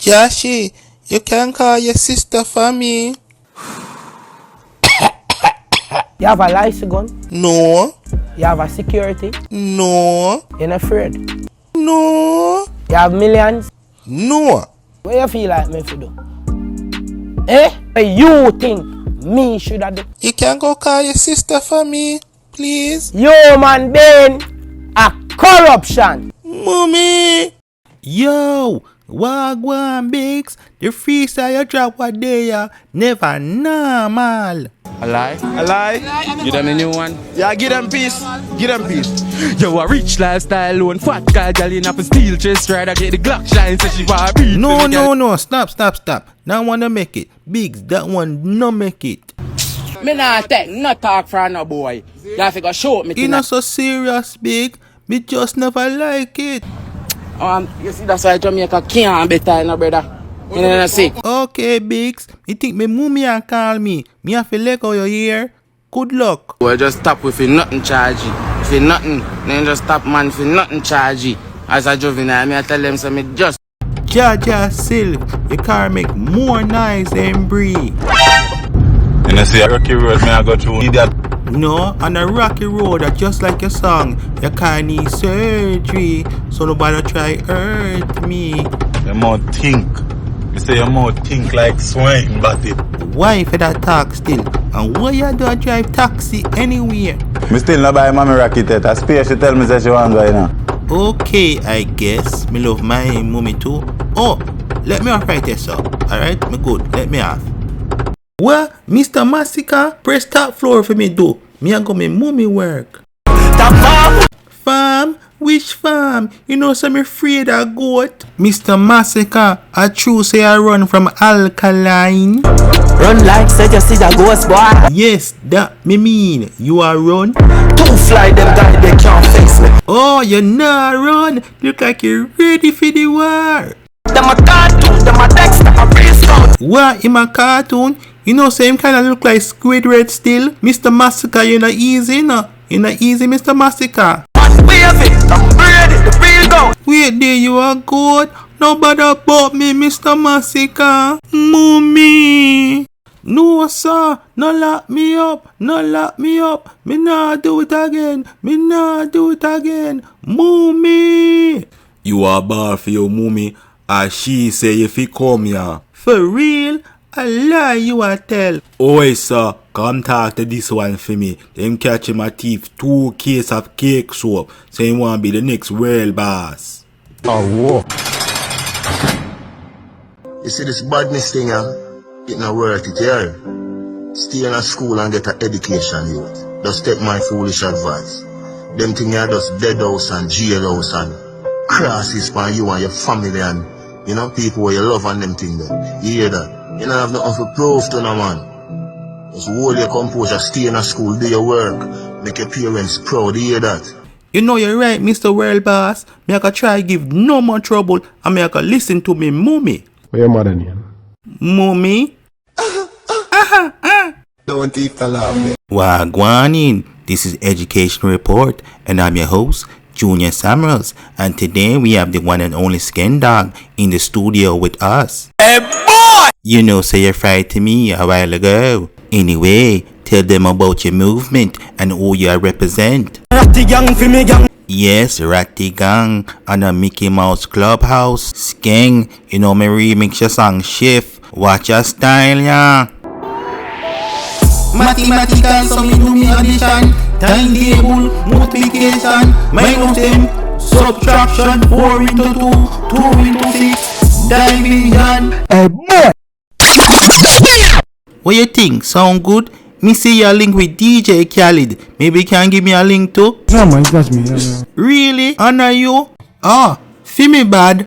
Jashii, you can call your sister for me. You have a license gun? No. You have a security? No. You're not afraid? No. You have millions? No. What you feel like me to do? Eh? What you think me should have do? You can go call your sister for me, please. Human being a corruption. Mommy. Yo, wagwan bigs. The freestyle you drop what they are never normal. A lie? Give them a new one. Yeah, give them peace. Give them peace. Yo, a rich lifestyle loan. Fat guy, girl in up a steel chest. Try to get the Glock shine, so she want beat. No. Stop. That one no make it. Bigs, that one no make it. Me not take no talk from no boy. You have to go show me. You not so serious, Big. Me just never like it. You see that's why Jamaica can't better, no brother. You know what I say? Okay, Bigs. You think me mummy and call me? Me have to let go your ear. Good luck. Boy, just stop with it, nothing chargy. If it nothing, then just stop man for nothing chargy. As a juvenile, me I tell them so me just Jaja Silk, your car make more noise than Bree. And I say a rocky road, me I go through idiot. No, on a rocky road, just like your song, your car need surgery, so nobody try hurt me. Your mouth think. Me say your mouth think like swine, but it. Why for that talk still? And why you do drive taxi anywhere? Me still not buy mommy rocket yet. A space she tell me that she want buy now. Okay, I guess. Me love my mommy too. Oh, let me off right there, sir. Alright, me good. Let me off. What? Mr. Masicka? Press top floor for me do. Me a go me mommy work. Farm? Which farm? You know some afraid of goat? Mr. Masicka, I true say I run from alkaline. Run like said you see the ghost boy. Yes, that me mean. You are run? Two fly them guy they can't face me. Oh, you not run. Look like you're ready for the war. Them a cartoon, them a Dexter, a race out. What, in my cartoon? You know, same kind of look like Squidward still. Mr. Masicka, you not easy, no? You not easy, Mr. Masicka. Wave it, I'm ready, the real go. Wait there, you are good. Nobody about me, Mr. Masicka. Mommy. No, sir. No lock me up. No lock me up. Me nah do it again. Me nah do it again. Mommy. You are bad for your mommy. As she say if he come here. For real? A lie you a tell. Oi sir, come talk to this one for me. Them catch my teeth 2 cases of cake soap. Say you want to be the next world boss. Oh, whoa. You see this badness thing, it not worth it, yeah? Stay in a school and get an education, youth. Just take my foolish advice. Them things are just dead house and jail house and crosses for you and your family and, you know, people where you love and them things there. You hear that? You don't have nothing to prove to no man. Just hold your composure, stay in a school, do your work, make your parents proud, you hear that? You know you're right, Mr. World Boss. Me I can try give no more trouble and me I can listen to me mommy. What your mother name? Mommy? Don't even laugh, man. Wagwanin. This is Education Report and I'm your host, Junior Samuels. And today we have the one and only Skeng in the studio with us. Hey boy! You know, say you fried to me a while ago. Anyway, tell them about your movement and who you represent. Ratty gang for me gang. Yes, Ratty Gang on a Mickey Mouse Clubhouse. Skeng, you know me remix your song Shift. Watch your style, yeah. Mathematical, so me do me addition. Time table, multiplication. Minus them, subtraction. 4 into 2, 2 into 6. Division. Hey boy! What you think? Sound good? Me see your link with DJ Khaled. Maybe you can give me a link too? No man, that's me. Yeah. Really? Honor you? Ah, feel me bad.